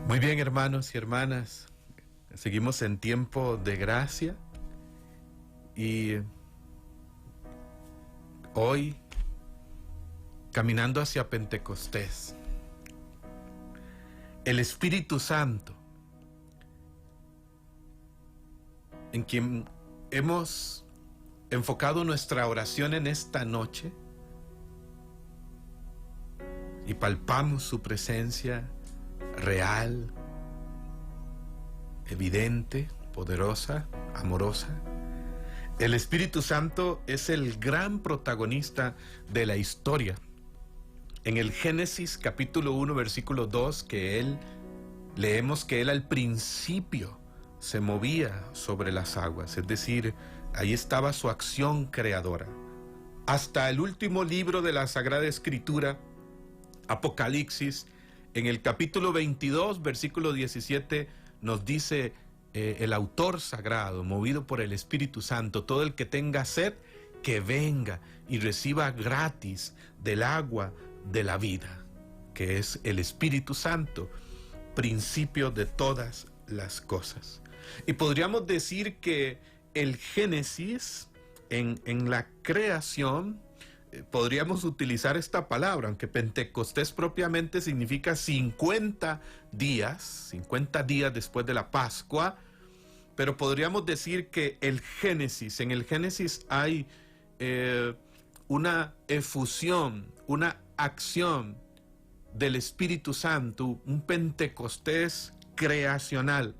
Muy bien, hermanos y hermanas, seguimos en tiempo de gracia y hoy caminando hacia Pentecostés, el Espíritu Santo, en quien hemos enfocado nuestra oración en esta noche y palpamos su presencia real, evidente, poderosa, amorosa. El Espíritu Santo es el gran protagonista de la historia. En el Génesis capítulo 1 versículo 2 leemos que Él al principio se movía sobre las aguas, es decir, ahí estaba su acción creadora. Hasta el último libro de la Sagrada Escritura, Apocalipsis, en el capítulo 22, versículo 17, nos dice el autor sagrado, movido por el Espíritu Santo: todo el que tenga sed, que venga y reciba gratis del agua de la vida, que es el Espíritu Santo, principio de todas las cosas. Y podríamos decir que el Génesis, en la creación, podríamos utilizar esta palabra, aunque Pentecostés propiamente significa 50 días después de la Pascua, pero podríamos decir que en el Génesis hay una efusión, una acción del Espíritu Santo, un Pentecostés creacional.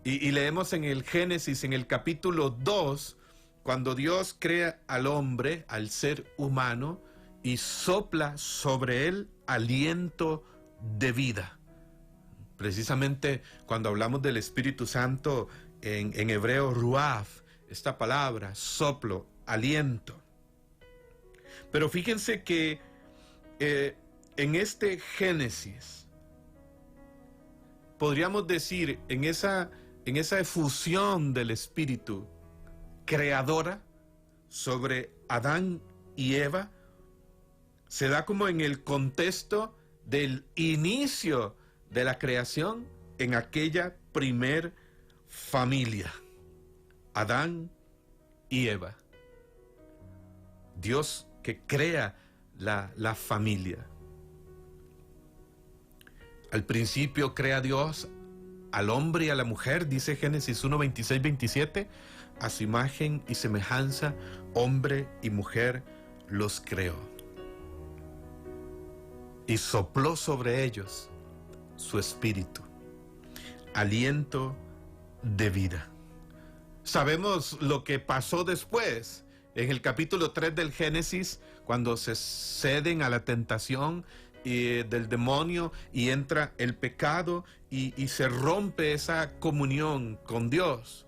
Y leemos en el Génesis, en el capítulo 2, cuando Dios crea al hombre, al ser humano, y sopla sobre él aliento de vida. Precisamente cuando hablamos del Espíritu Santo, en hebreo, ruaf, esta palabra, soplo, aliento. Pero fíjense que en este Génesis, podríamos decir, en esa efusión del Espíritu creadora sobre Adán y Eva, se da como en el contexto del inicio de la creación en aquella primer familia, Adán y Eva. Dios que crea la familia. Al principio crea Dios al hombre y a la mujer, dice Génesis 1, 26, 27, a su imagen y semejanza, hombre y mujer los creó. Y sopló sobre ellos su espíritu, aliento de vida. Sabemos lo que pasó después, en el capítulo 3 del Génesis, cuando se ceden a la tentación del demonio y entra el pecado y se rompe esa comunión con Dios.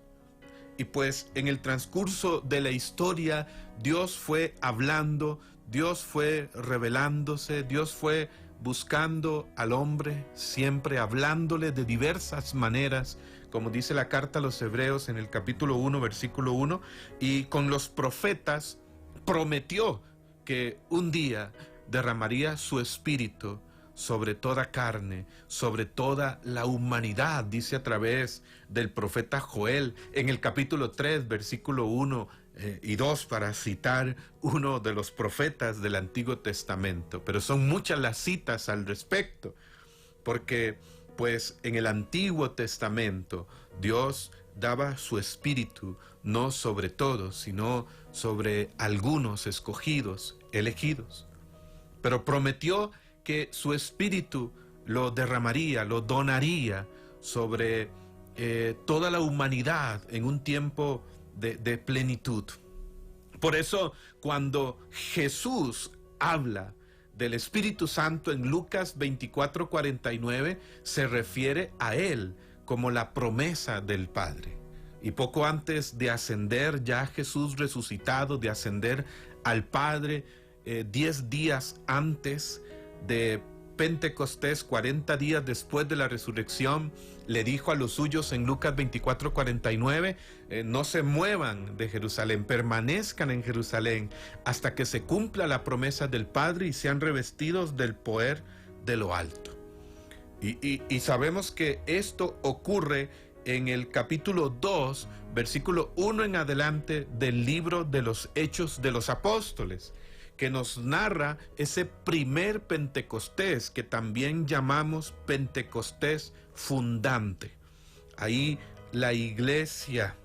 Y pues en el transcurso de la historia, Dios fue hablando, Dios fue revelándose, Dios fue buscando al hombre, siempre hablándole de diversas maneras, como dice la carta a los Hebreos en el capítulo 1, versículo 1, y con los profetas prometió que un día derramaría su espíritu sobre toda carne, sobre toda la humanidad, dice a través del profeta Joel, en el capítulo 3, versículo 1 y 2, para citar uno de los profetas del Antiguo Testamento. Pero son muchas las citas al respecto, porque pues en el Antiguo Testamento Dios daba su espíritu no sobre todos, sino sobre algunos escogidos, elegidos. Pero prometió que su espíritu lo derramaría, lo donaría sobre toda la humanidad en un tiempo de plenitud. Por eso, cuando Jesús habla del Espíritu Santo en Lucas 24:49, se refiere a Él como la promesa del Padre. Y poco antes de ascender, ya Jesús resucitado, de ascender al Padre, 10 días antes de Pentecostés, 40 días después de la resurrección, le dijo a los suyos en Lucas 24:49, no se muevan de Jerusalén, permanezcan en Jerusalén hasta que se cumpla la promesa del Padre y sean revestidos del poder de lo alto. Y sabemos que esto ocurre en el capítulo 2, versículo 1 en adelante del libro de los Hechos de los Apóstoles, que nos narra ese primer Pentecostés que también llamamos Pentecostés fundante. Ahí la iglesia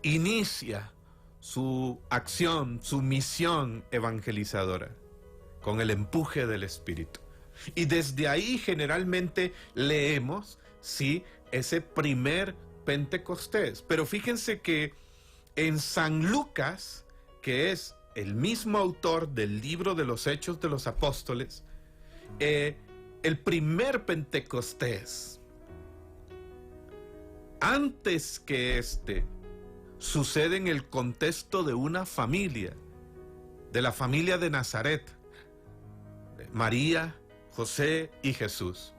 inicia su acción, su misión evangelizadora con el empuje del Espíritu. Y desde ahí generalmente leemos, sí, ese primer Pentecostés. Pero fíjense que en San Lucas, que es el mismo autor del libro de los Hechos de los Apóstoles, el primer Pentecostés, antes que sucede en el contexto de una familia, de la familia de Nazaret, María, José y Jesús.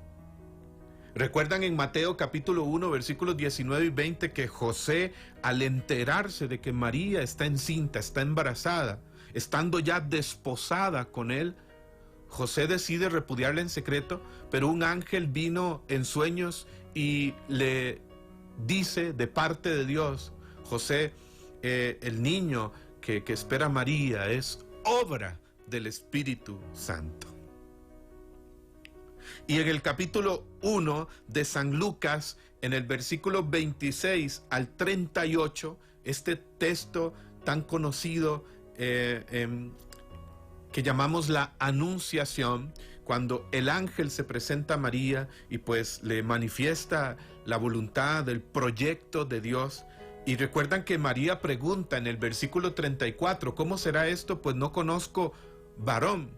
Recuerdan en Mateo capítulo 1, versículos 19 y 20 que José, al enterarse de que María está encinta, está embarazada, estando ya desposada con él, José decide repudiarla en secreto, pero un ángel vino en sueños y le dice de parte de Dios: José, el niño que espera María es obra del Espíritu Santo. Y en el capítulo 1 de San Lucas, en el versículo 26 al 38, este texto tan conocido que llamamos la Anunciación, cuando el ángel se presenta a María y pues le manifiesta la voluntad del proyecto de Dios. Y recuerdan que María pregunta en el versículo 34, ¿cómo será esto? Pues no conozco varón.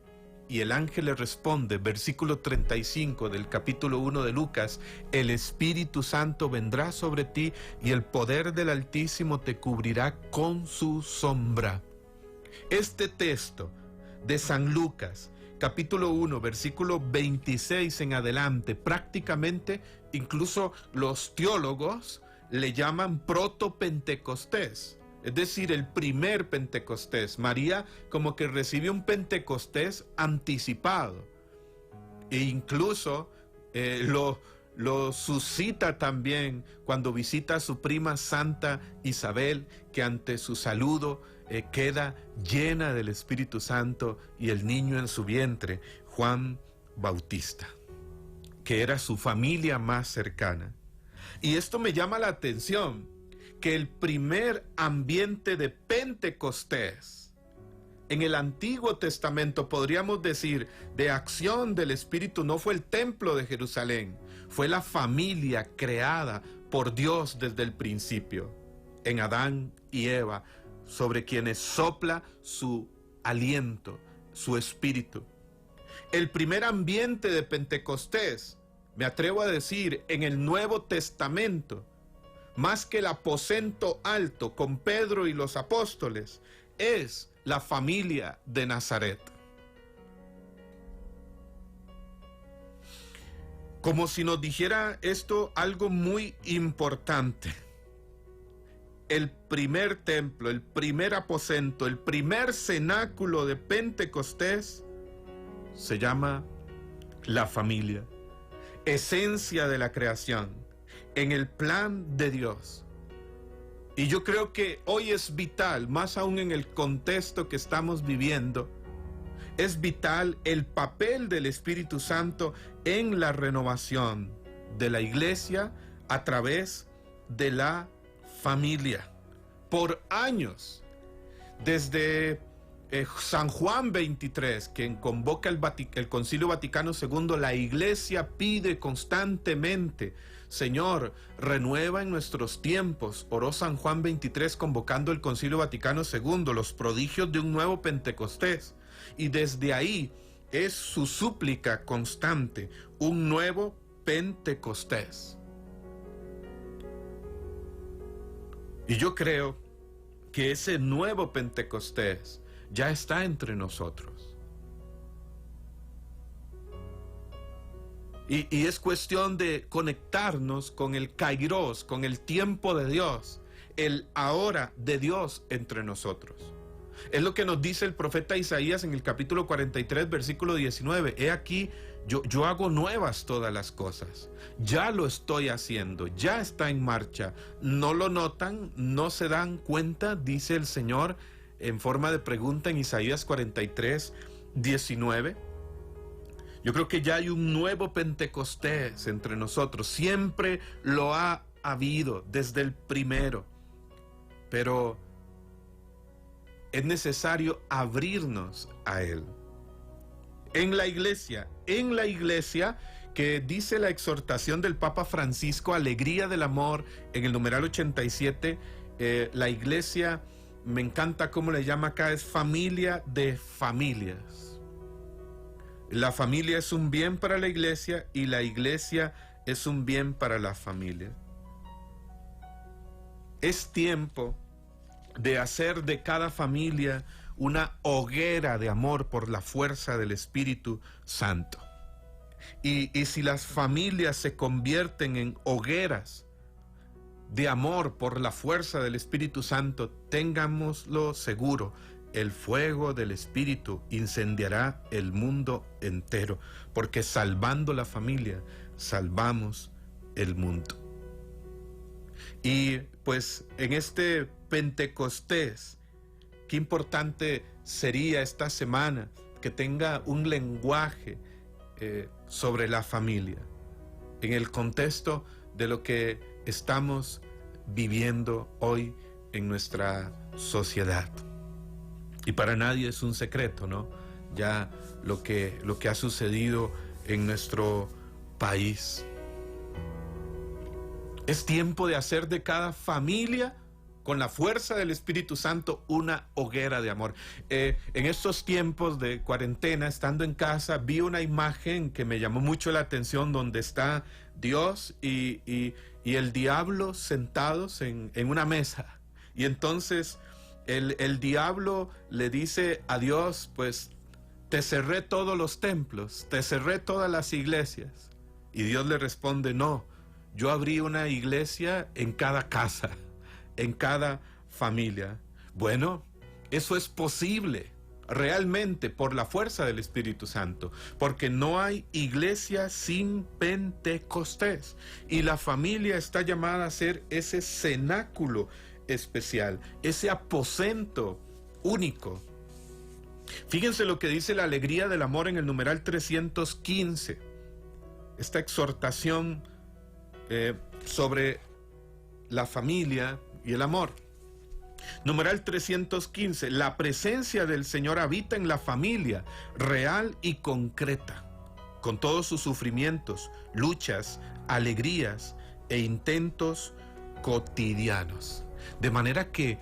Y el ángel le responde, versículo 35 del capítulo 1 de Lucas: el Espíritu Santo vendrá sobre ti y el poder del Altísimo te cubrirá con su sombra. Este texto de San Lucas, capítulo 1, versículo 26 en adelante, prácticamente incluso los teólogos le llaman proto-Pentecostés. Es decir, el primer Pentecostés. María como que recibe un Pentecostés anticipado. E incluso lo suscita también cuando visita a su prima Santa Isabel, que ante su saludo queda llena del Espíritu Santo, y el niño en su vientre, Juan Bautista, que era su familia más cercana. Y esto me llama la atención, que el primer ambiente de Pentecostés en el Antiguo Testamento, podríamos decir, de acción del Espíritu, no fue el templo de Jerusalén, fue la familia creada por Dios desde el principio, en Adán y Eva, sobre quienes sopla su aliento, su espíritu. El primer ambiente de Pentecostés, me atrevo a decir, en el Nuevo Testamento, más que el aposento alto con Pedro y los apóstoles, es la familia de Nazaret. Como si nos dijera esto algo muy importante. El primer templo, el primer aposento, el primer cenáculo de Pentecostés se llama la familia, esencia de la creación, en el plan de Dios. Y yo creo que hoy es vital, más aún en el contexto que estamos viviendo, es vital el papel del Espíritu Santo en la renovación de la iglesia a través de la familia. Por años, desde San Juan 23, quien convoca el Concilio Vaticano II, la iglesia pide constantemente: Señor, renueva en nuestros tiempos. Oró San Juan 23 convocando el Concilio Vaticano II, los prodigios de un nuevo Pentecostés. Y desde ahí es su súplica constante, un nuevo Pentecostés. Y yo creo que ese nuevo Pentecostés ya está entre nosotros. Y es cuestión de conectarnos con el Kairos, con el tiempo de Dios, el ahora de Dios entre nosotros. Es lo que nos dice el profeta Isaías en el capítulo 43, versículo 19. He aquí, yo hago nuevas todas las cosas. Ya lo estoy haciendo, ya está en marcha. ¿No lo notan? ¿No se dan cuenta? Dice el Señor en forma de pregunta en Isaías 43, 19. Yo creo que ya hay un nuevo Pentecostés entre nosotros. Siempre lo ha habido desde el primero. Pero es necesario abrirnos a Él. En la iglesia que dice la exhortación del Papa Francisco, alegría del amor, en el numeral 87, la iglesia, me encanta cómo le llama acá, es familia de familias. La familia es un bien para la iglesia y la iglesia es un bien para la familia. Es tiempo de hacer de cada familia una hoguera de amor por la fuerza del Espíritu Santo. Y si las familias se convierten en hogueras de amor por la fuerza del Espíritu Santo, tengámoslo seguro, el fuego del Espíritu incendiará el mundo entero, porque salvando la familia, salvamos el mundo. Y pues en este Pentecostés, qué importante sería esta semana que tenga un lenguaje sobre la familia, en el contexto de lo que estamos viviendo hoy en nuestra sociedad. Y para nadie es un secreto, ¿no? Ya lo que ha sucedido en nuestro país. Es tiempo de hacer de cada familia, con la fuerza del Espíritu Santo, una hoguera de amor. En estos tiempos de cuarentena, estando en casa, vi una imagen que me llamó mucho la atención, donde está Dios y el diablo sentados en una mesa. Y entonces el diablo le dice a Dios, pues te cerré todos los templos, te cerré todas las iglesias. Y Dios le responde, no, yo abrí una iglesia en cada casa, en cada familia. Bueno, eso es posible realmente por la fuerza del Espíritu Santo, porque no hay iglesia sin Pentecostés, y la familia está llamada a ser ese cenáculo especial, ese aposento único. Fíjense lo que dice la alegría del amor en el numeral 315, esta exhortación sobre la familia y el amor. Numeral 315, la presencia del Señor habita en la familia real y concreta, con todos sus sufrimientos, luchas, alegrías e intentos cotidianos. De manera que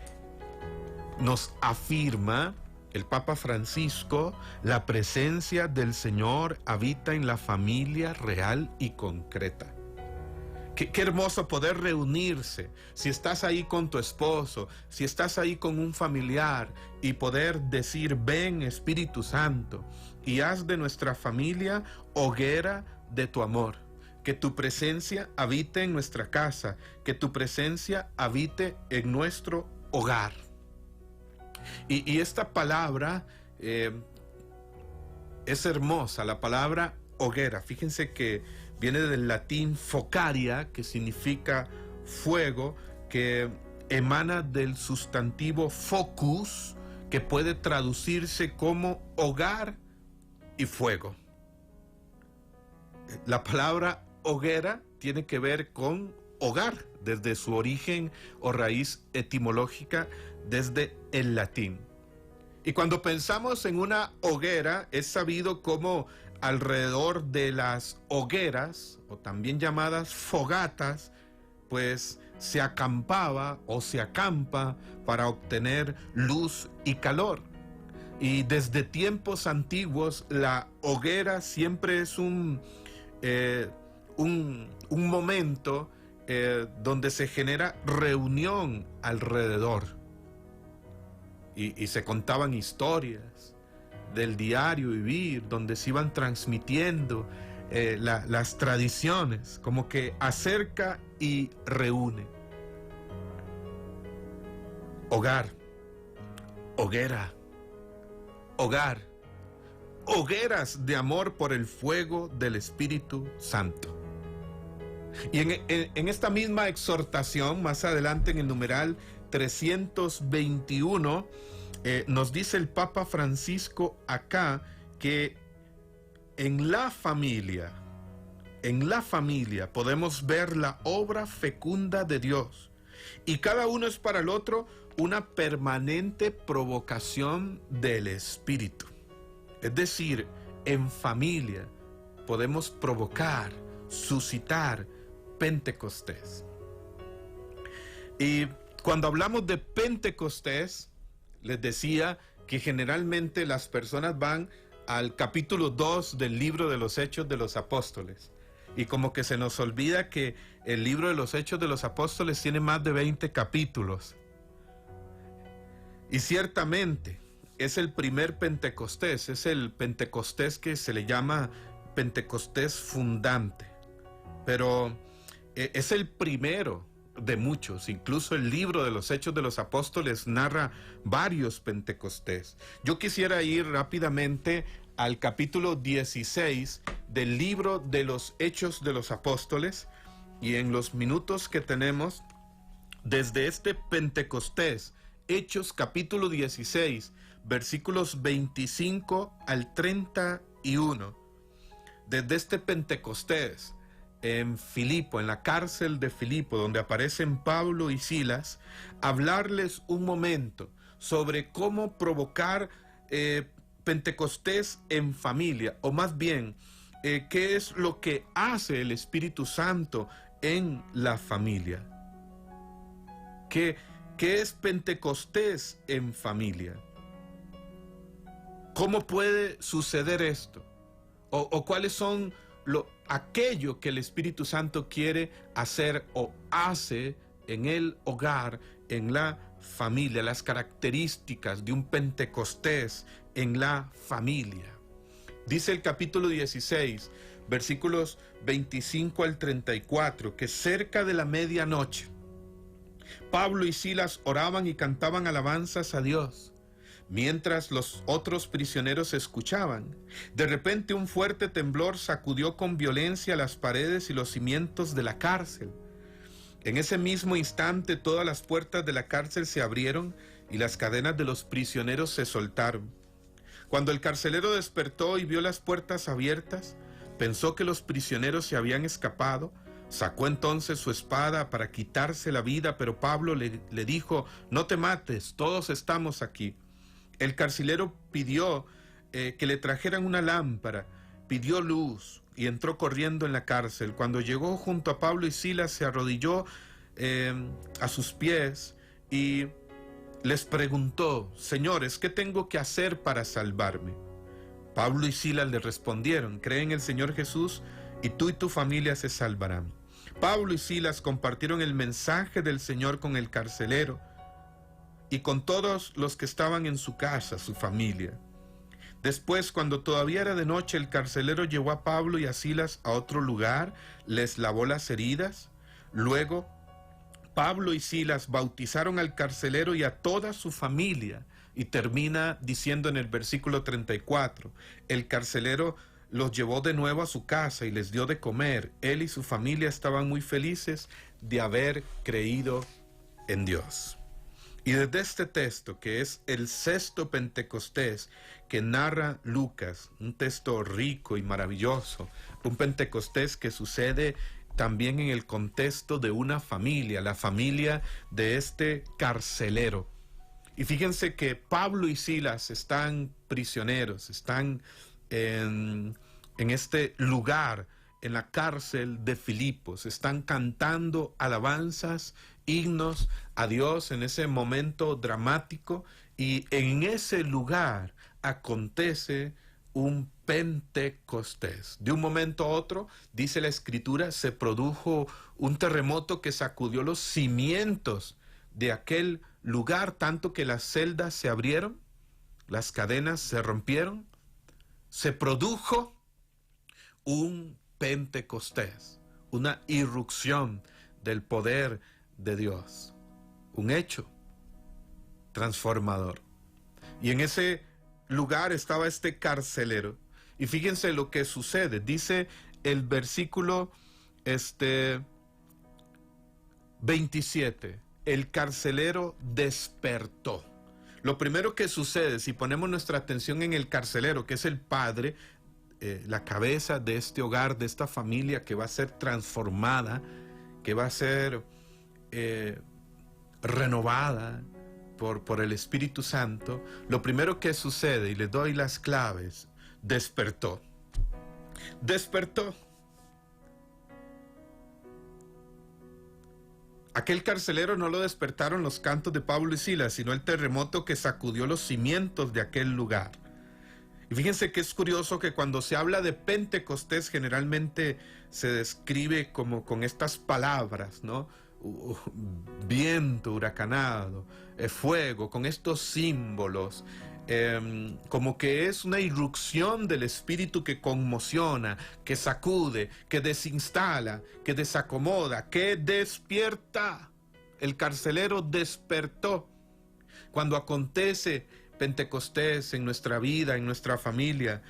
nos afirma el Papa Francisco, la presencia del Señor habita en la familia real y concreta. Qué hermoso poder reunirse, si estás ahí con tu esposo, si estás ahí con un familiar, y poder decir, ven Espíritu Santo, y haz de nuestra familia hoguera de tu amor. Que tu presencia habite en nuestra casa, que tu presencia habite en nuestro hogar. Y esta palabra es hermosa, la palabra hoguera. Fíjense que viene del latín focaria, que significa fuego, que emana del sustantivo focus, que puede traducirse como hogar y fuego. La palabra hoguera tiene que ver con hogar, desde su origen o raíz etimológica, desde el latín. Y cuando pensamos en una hoguera, es sabido como alrededor de las hogueras, o también llamadas fogatas, pues se acampaba o se acampa para obtener luz y calor. Y desde tiempos antiguos la hoguera siempre es un momento donde se genera reunión alrededor. Y se contaban historias del diario vivir, donde se iban transmitiendo las tradiciones, como que acerca y reúne. Hogar, hoguera, hogar, hogueras de amor por el fuego del Espíritu Santo. Y en esta misma exhortación, más adelante en el numeral 321, nos dice el Papa Francisco acá que en la familia podemos ver la obra fecunda de Dios. Y cada uno es para el otro una permanente provocación del Espíritu. Es decir, en familia podemos provocar, suscitar Pentecostés. Y cuando hablamos de Pentecostés, les decía que generalmente las personas van al capítulo 2 del libro de los Hechos de los Apóstoles. Y como que se nos olvida que el libro de los Hechos de los Apóstoles tiene más de 20 capítulos. Y ciertamente es el primer Pentecostés, es el Pentecostés que se le llama Pentecostés fundante. Pero es el primero de muchos. Incluso el libro de los Hechos de los Apóstoles narra varios Pentecostés. Yo quisiera ir rápidamente al capítulo 16 del libro de los Hechos de los Apóstoles, y en los minutos que tenemos desde este Pentecostés, Hechos capítulo 16, versículos 25 al 31, desde este Pentecostés en Filipo, en la cárcel de Filipo, donde aparecen Pablo y Silas, hablarles un momento sobre cómo provocar Pentecostés en familia, o más bien, qué es lo que hace el Espíritu Santo en la familia. ¿Qué es Pentecostés en familia? ¿Cómo puede suceder esto? ¿O cuáles son aquello que el Espíritu Santo quiere hacer o hace en el hogar, en la familia, las características de un Pentecostés en la familia? Dice el capítulo 16, versículos 25 al 34, que cerca de la medianoche, Pablo y Silas oraban y cantaban alabanzas a Dios, mientras los otros prisioneros escuchaban. De repente un fuerte temblor sacudió con violencia las paredes y los cimientos de la cárcel. En ese mismo instante todas las puertas de la cárcel se abrieron y las cadenas de los prisioneros se soltaron. Cuando el carcelero despertó y vio las puertas abiertas, pensó que los prisioneros se habían escapado. Sacó entonces su espada para quitarse la vida, pero Pablo le dijo: no te mates, todos estamos aquí. El carcelero pidió que le trajeran una lámpara, pidió luz y entró corriendo en la cárcel. Cuando llegó junto a Pablo y Silas, se arrodilló a sus pies y les preguntó: señores, ¿qué tengo que hacer para salvarme? Pablo y Silas le respondieron: cree en el Señor Jesús y tú y tu familia se salvarán. Pablo y Silas compartieron el mensaje del Señor con el carcelero y con todos los que estaban en su casa, su familia. Después, cuando todavía era de noche, el carcelero llevó a Pablo y a Silas a otro lugar, les lavó las heridas. Luego, Pablo y Silas bautizaron al carcelero y a toda su familia. Y termina diciendo en el versículo 34, el carcelero los llevó de nuevo a su casa y les dio de comer. Él y su familia estaban muy felices de haber creído en Dios. Y desde este texto, que es el sexto Pentecostés que narra Lucas, un texto rico y maravilloso, un Pentecostés que sucede también en el contexto de una familia, la familia de este carcelero. Y fíjense que Pablo y Silas están prisioneros, están en este lugar, en la cárcel de Filipos, están cantando alabanzas, himnos a Dios en ese momento dramático, y en ese lugar acontece un Pentecostés. De un momento a otro, dice la Escritura, se produjo un terremoto que sacudió los cimientos de aquel lugar, tanto que las celdas se abrieron, las cadenas se rompieron, se produjo un Pentecostés, una irrupción del poder de Dios, un hecho transformador. Y en ese lugar estaba este carcelero. Y fíjense lo que sucede. Dice el versículo 27. El carcelero despertó. Lo primero que sucede, si ponemos nuestra atención en el carcelero, que es el padre, la cabeza de este hogar, de esta familia que va a ser transformada, que va a ser renovada por el Espíritu Santo, lo primero que sucede, y le doy las claves, despertó. Despertó. Aquel carcelero no lo despertaron los cantos de Pablo y Silas, sino el terremoto que sacudió los cimientos de aquel lugar. Y fíjense que es curioso que cuando se habla de Pentecostés generalmente se describe como con estas palabras, ¿no? Viento huracanado, fuego, con estos símbolos, como que es una irrupción del Espíritu que conmociona, que sacude, que desinstala, que desacomoda, que despierta. El carcelero despertó. Cuando acontece Pentecostés en nuestra vida, en nuestra familia,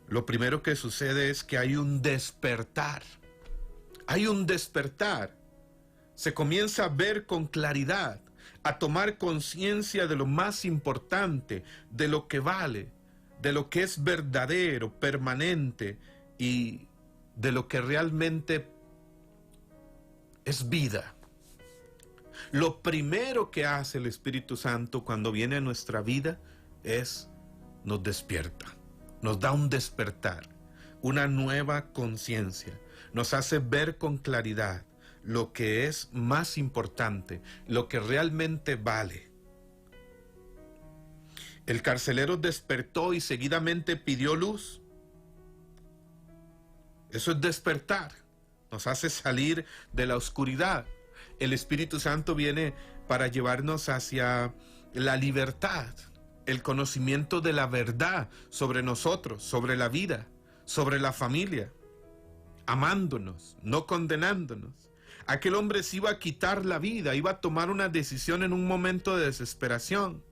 lo primero que sucede es que hay un despertar. Hay un despertar. Se comienza a ver con claridad, a tomar conciencia de lo más importante, de lo que vale, de lo que es verdadero, permanente y de lo que realmente es vida. Lo primero que hace el Espíritu Santo cuando viene a nuestra vida es nos despierta, nos da un despertar, una nueva conciencia, nos hace ver con claridad lo que es más importante, lo que realmente vale. El carcelero despertó y seguidamente pidió luz. Eso es despertar, nos hace salir de la oscuridad. El Espíritu Santo viene para llevarnos hacia la libertad, el conocimiento de la verdad sobre nosotros, sobre la vida, sobre la familia, amándonos, no condenándonos. Aquel hombre se iba a quitar la vida, iba a tomar una decisión en un momento de desesperación.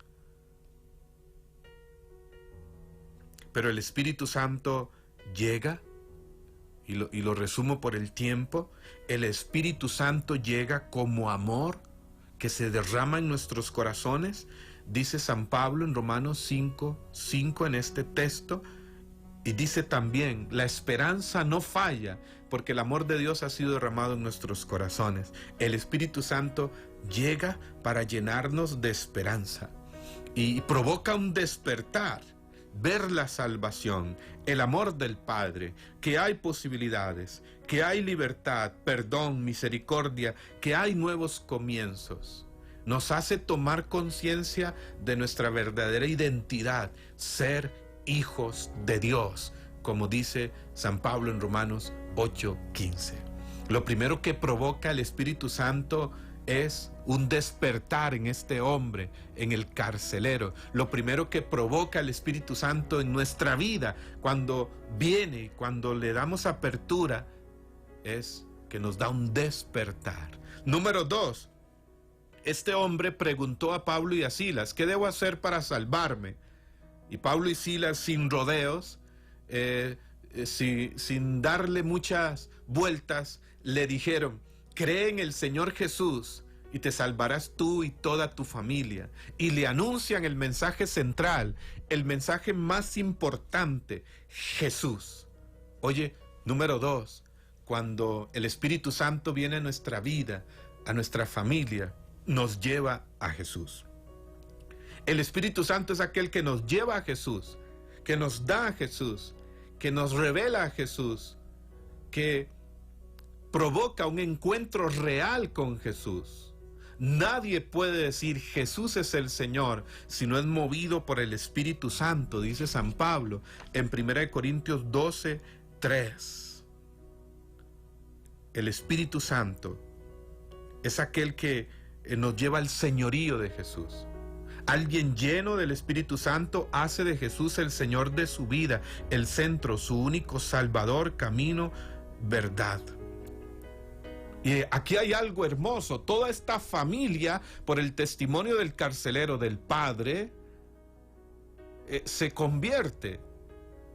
Pero el Espíritu Santo llega, y lo resumo por el tiempo, el Espíritu Santo llega como amor que se derrama en nuestros corazones, dice San Pablo en Romanos 5:5 en este texto, y dice también, la esperanza no falla, porque el amor de Dios ha sido derramado en nuestros corazones. El Espíritu Santo llega para llenarnos de esperanza y provoca un despertar, ver la salvación, el amor del Padre, que hay posibilidades, que hay libertad, perdón, misericordia, que hay nuevos comienzos. Nos hace tomar conciencia de nuestra verdadera identidad, ser hijos de Dios, como dice San Pablo en Romanos 8:15. Lo primero que provoca el Espíritu Santo es un despertar en este hombre, en el carcelero. Lo primero que provoca el Espíritu Santo en nuestra vida, cuando viene, cuando le damos apertura, es que nos da un despertar. Número 2, este hombre preguntó a Pablo y a Silas, ¿qué debo hacer para salvarme? Y Pablo y Silas, sin rodeos, sin darle muchas vueltas, le dijeron, cree en el Señor Jesús y te salvarás tú y toda tu familia. Y le anuncian el mensaje central, el mensaje más importante, Jesús. Oye, número 2, cuando el Espíritu Santo viene a nuestra vida, a nuestra familia, nos lleva a Jesús. El Espíritu Santo es aquel que nos lleva a Jesús, que nos da a Jesús, que nos revela a Jesús, que provoca un encuentro real con Jesús. Nadie puede decir Jesús es el Señor si no es movido por el Espíritu Santo, dice San Pablo en 1 Corintios 12:3. El Espíritu Santo es aquel que nos lleva al señorío de Jesús. Alguien lleno del Espíritu Santo hace de Jesús el Señor de su vida, el centro, su único Salvador, camino, verdad. Y aquí hay algo hermoso. Toda esta familia, por el testimonio del carcelero, del padre, se convierte.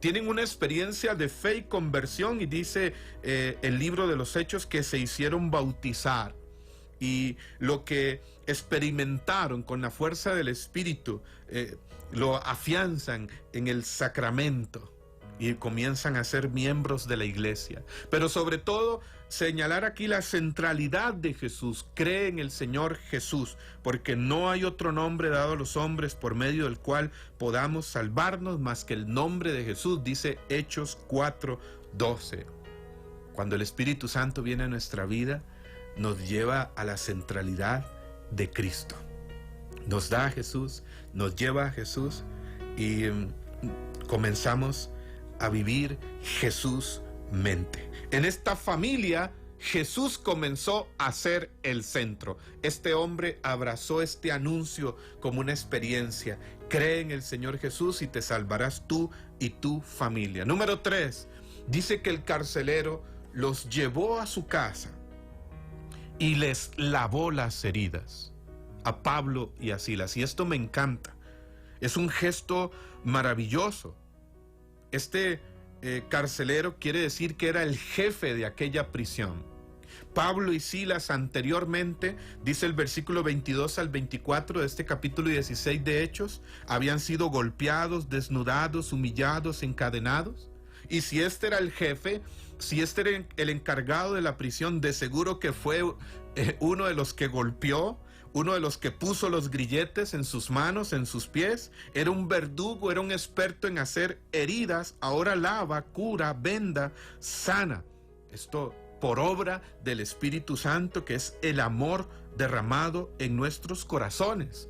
Tienen una experiencia de fe y conversión, y dice el libro de los Hechos que se hicieron bautizar. Y lo que experimentaron con la fuerza del Espíritu lo afianzan en el sacramento y comienzan a ser miembros de la iglesia. Pero sobre todo, señalar aquí la centralidad de Jesús. Cree en el Señor Jesús, porque no hay otro nombre dado a los hombres por medio del cual podamos salvarnos más que el nombre de Jesús, dice Hechos 4:12. Cuando el Espíritu Santo viene a nuestra vida, nos lleva a la centralidad de Cristo. Nos da a Jesús, nos lleva a Jesús y comenzamos a vivir Jesús mente. En esta familia, Jesús comenzó a ser el centro. Este hombre abrazó este anuncio como una experiencia. Cree en el Señor Jesús y te salvarás tú y tu familia. Número 3, dice que el carcelero los llevó a su casa y les lavó las heridas a Pablo y a Silas. Y esto me encanta. Es un gesto maravilloso. Este carcelero quiere decir que era el jefe de aquella prisión. Pablo y Silas anteriormente, dice el versículo 22 al 24 de este capítulo 16 de Hechos, habían sido golpeados, desnudados, humillados, encadenados. Y si este era el jefe, si este era el encargado de la prisión, de seguro que fue uno de los que golpeó, uno de los que puso los grilletes en sus manos, en sus pies. Era un verdugo, era un experto en hacer heridas. Ahora lava, cura, venda, sana. Esto por obra del Espíritu Santo, que es el amor derramado en nuestros corazones,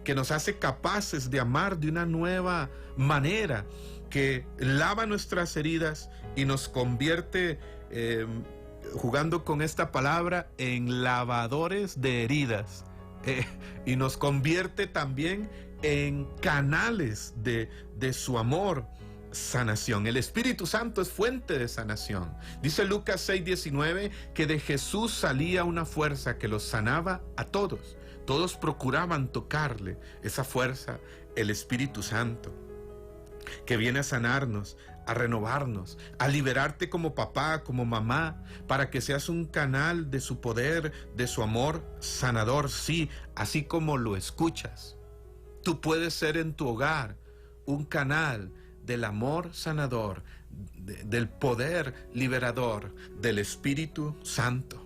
que nos hace capaces de amar de una nueva manera, que lava nuestras heridas y nos convierte, jugando con esta palabra, en lavadores de heridas, y nos convierte también en canales de su amor, sanación. El Espíritu Santo es fuente de sanación. Dice Lucas 6:19 que de Jesús salía una fuerza que los sanaba a todos. Todos procuraban tocarle esa fuerza, el Espíritu Santo, que viene a sanarnos, a renovarnos, a liberarte como papá, como mamá, para que seas un canal de su poder, de su amor sanador. Sí, así como lo escuchas. Tú puedes ser en tu hogar un canal del amor sanador, del poder liberador del Espíritu Santo.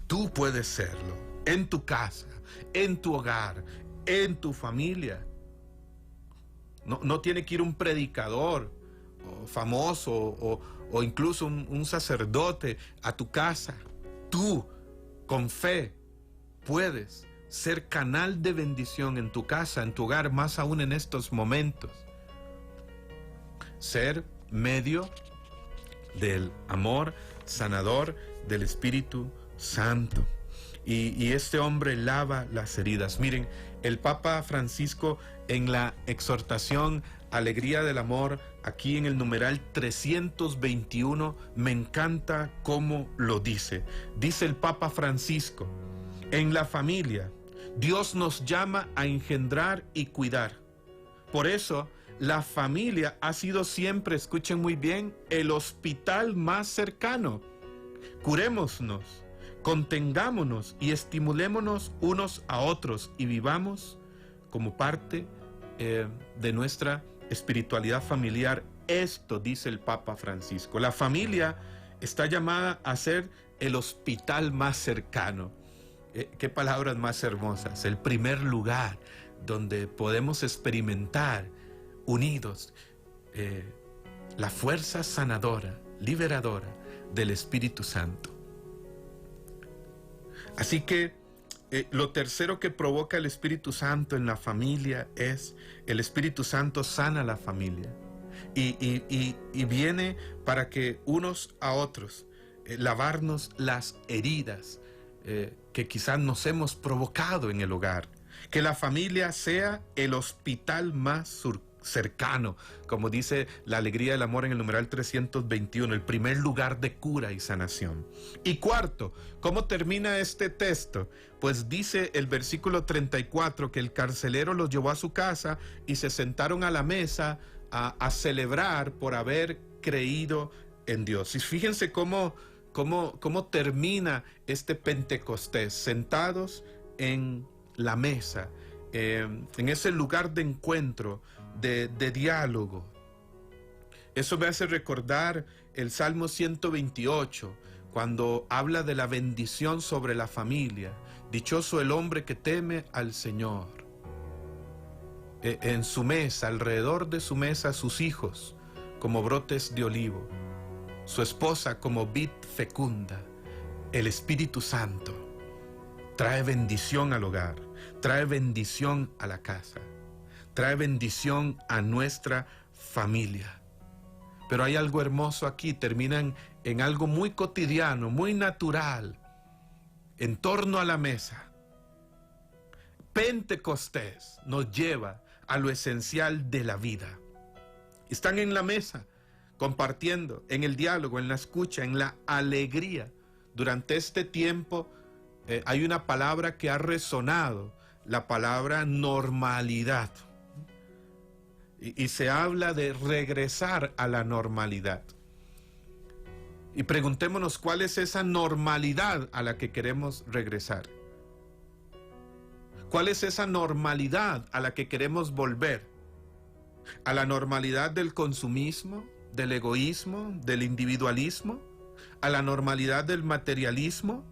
Tú puedes serlo en tu casa, en tu hogar, en tu familia. No tiene que ir un predicador famoso o incluso un sacerdote a tu casa. Tú, con fe, puedes ser canal de bendición en tu casa, en tu hogar, más aún en estos momentos. Ser medio del amor sanador del Espíritu Santo. Y este hombre lava las heridas. Miren, el Papa Francisco, en la exhortación Alegría del Amor, aquí en el numeral 321, me encanta cómo lo dice. Dice el Papa Francisco: en la familia, Dios nos llama a engendrar y cuidar. Por eso, la familia ha sido siempre, escuchen muy bien, el hospital más cercano. Curémonos, contengámonos y estimulémonos unos a otros y vivamos como parte de nuestra espiritualidad familiar. Esto dice el Papa Francisco. La familia está llamada a ser el hospital más cercano. Qué palabras más hermosas. El primer lugar donde podemos experimentar unidos la fuerza sanadora, liberadora del Espíritu Santo. Así que lo tercero que provoca el Espíritu Santo en la familia es el Espíritu Santo sana la familia y viene para que unos a otros lavarnos las heridas que quizás nos hemos provocado en el hogar. Que la familia sea el hospital más cercano, como dice La Alegría del Amor en el numeral 321, el primer lugar de cura y sanación. Y cuarto, ¿cómo termina este texto? Pues dice el versículo 34 que el carcelero los llevó a su casa y se sentaron a la mesa a celebrar por haber creído en Dios. Y fíjense cómo termina este Pentecostés, sentados en la mesa, en ese lugar de encuentro, de diálogo. Eso me hace recordar el Salmo 128, cuando habla de la bendición sobre la familia. Dichoso el hombre que teme al Señor. En su mesa, alrededor de su mesa, sus hijos como brotes de olivo, su esposa como vid fecunda. El Espíritu Santo trae bendición al hogar, trae bendición a la casa, trae bendición a nuestra familia. Pero hay algo hermoso aquí, terminan en algo muy cotidiano, muy natural, en torno a la mesa. Pentecostés nos lleva a lo esencial de la vida. Están en la mesa, compartiendo, en el diálogo, en la escucha, en la alegría. Durante este tiempo hay una palabra que ha resonado, la palabra normalidad. Y se habla de regresar a la normalidad. Y preguntémonos cuál es esa normalidad a la que queremos regresar. ¿Cuál es esa normalidad a la que queremos volver? ¿A la normalidad del consumismo, del egoísmo, del individualismo? ¿A la normalidad del materialismo?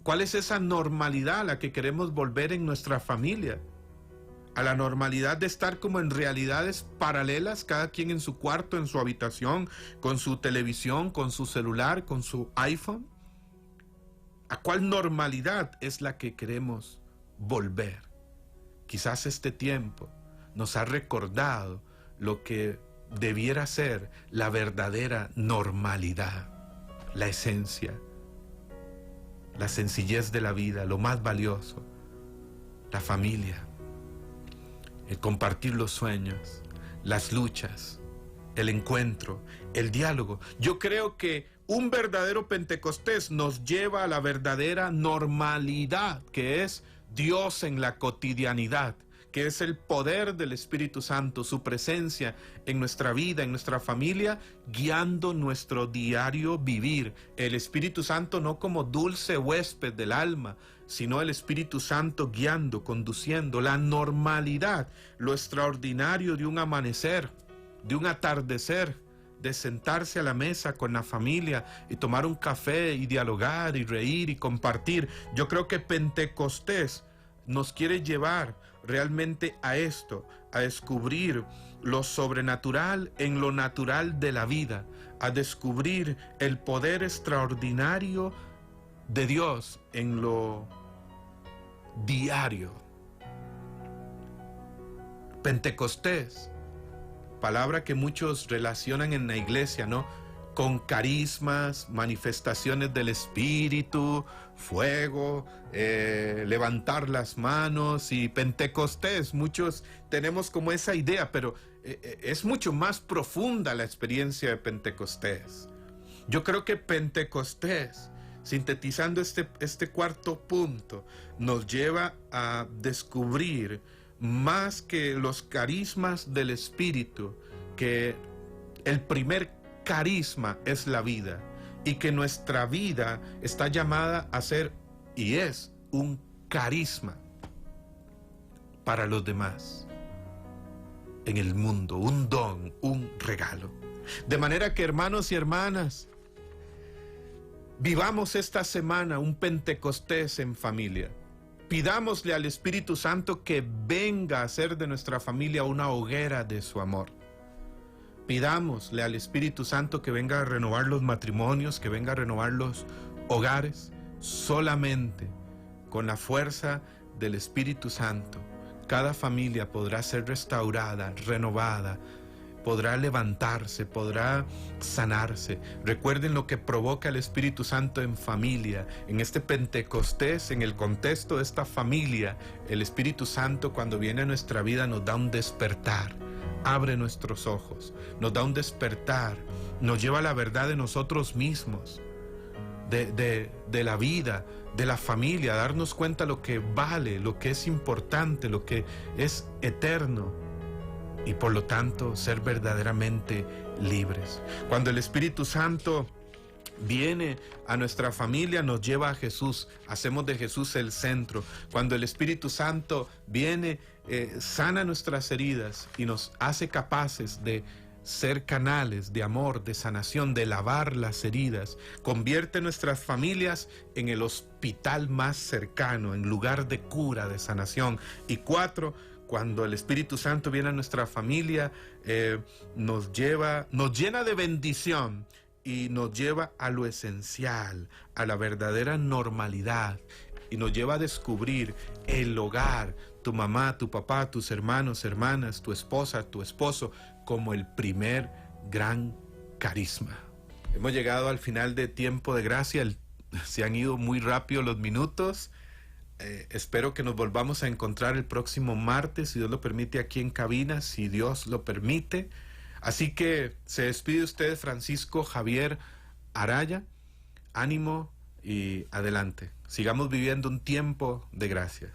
¿Cuál es esa normalidad a la que queremos volver en nuestra familia? ¿A la normalidad de estar como en realidades paralelas, cada quien en su cuarto, en su habitación, con su televisión, con su celular, con su iPhone? ¿A cuál normalidad es la que queremos volver? Quizás este tiempo nos ha recordado lo que debiera ser la verdadera normalidad, la esencia, la sencillez de la vida, lo más valioso, la familia, el compartir los sueños, las luchas, el encuentro, el diálogo. Yo creo que un verdadero Pentecostés nos lleva a la verdadera normalidad, que es Dios en la cotidianidad, que es el poder del Espíritu Santo, su presencia en nuestra vida, en nuestra familia, guiando nuestro diario vivir. El Espíritu Santo no como dulce huésped del alma, sino el Espíritu Santo guiando, conduciendo la normalidad, lo extraordinario de un amanecer, de un atardecer, de sentarse a la mesa con la familia y tomar un café y dialogar y reír y compartir. Yo creo que Pentecostés nos quiere llevar realmente a esto, a descubrir lo sobrenatural en lo natural de la vida, a descubrir el poder extraordinario de Dios en lo diario. Pentecostés, palabra que muchos relacionan en la iglesia, ¿no? Con carismas, manifestaciones del Espíritu, fuego, levantar las manos y Pentecostés. Muchos tenemos como esa idea, pero es mucho más profunda la experiencia de Pentecostés. Yo creo que Pentecostés, sintetizando este cuarto punto, nos lleva a descubrir más que los carismas del Espíritu, que el primer carisma es la vida y que nuestra vida está llamada a ser y es un carisma para los demás en el mundo, un don, un regalo. De manera que, hermanos y hermanas, vivamos esta semana un Pentecostés en familia. Pidámosle al Espíritu Santo que venga a hacer de nuestra familia una hoguera de su amor. Pidámosle al Espíritu Santo que venga a renovar los matrimonios, que venga a renovar los hogares. Solamente con la fuerza del Espíritu Santo, cada familia podrá ser restaurada, renovada, podrá levantarse, podrá sanarse. Recuerden lo que provoca el Espíritu Santo en familia. En este Pentecostés, en el contexto de esta familia, el Espíritu Santo cuando viene a nuestra vida nos da un despertar. Abre nuestros ojos, nos da un despertar, nos lleva a la verdad de nosotros mismos, de la vida, de la familia, a darnos cuenta lo que vale, lo que es importante, lo que es eterno, y por lo tanto ser verdaderamente libres. Cuando el Espíritu Santo viene a nuestra familia, nos lleva a Jesús, hacemos de Jesús el centro. Cuando el Espíritu Santo viene, sana nuestras heridas y nos hace capaces de ser canales de amor, de sanación, de lavar las heridas. Convierte nuestras familias en el hospital más cercano, en lugar de cura, de sanación. Y 4, cuando el Espíritu Santo viene a nuestra familia, nos llena de bendición y nos lleva a lo esencial, a la verdadera normalidad, y nos lleva a descubrir el hogar, tu mamá, tu papá, tus hermanos, hermanas, tu esposa, tu esposo, como el primer gran carisma. Hemos llegado al final de Tiempo de Gracia. Se han ido muy rápido los minutos. Espero que nos volvamos a encontrar el próximo martes, si Dios lo permite, aquí en cabina, si Dios lo permite. Así que se despide usted, Francisco Javier Araya. Ánimo y adelante. Sigamos viviendo un tiempo de gracia.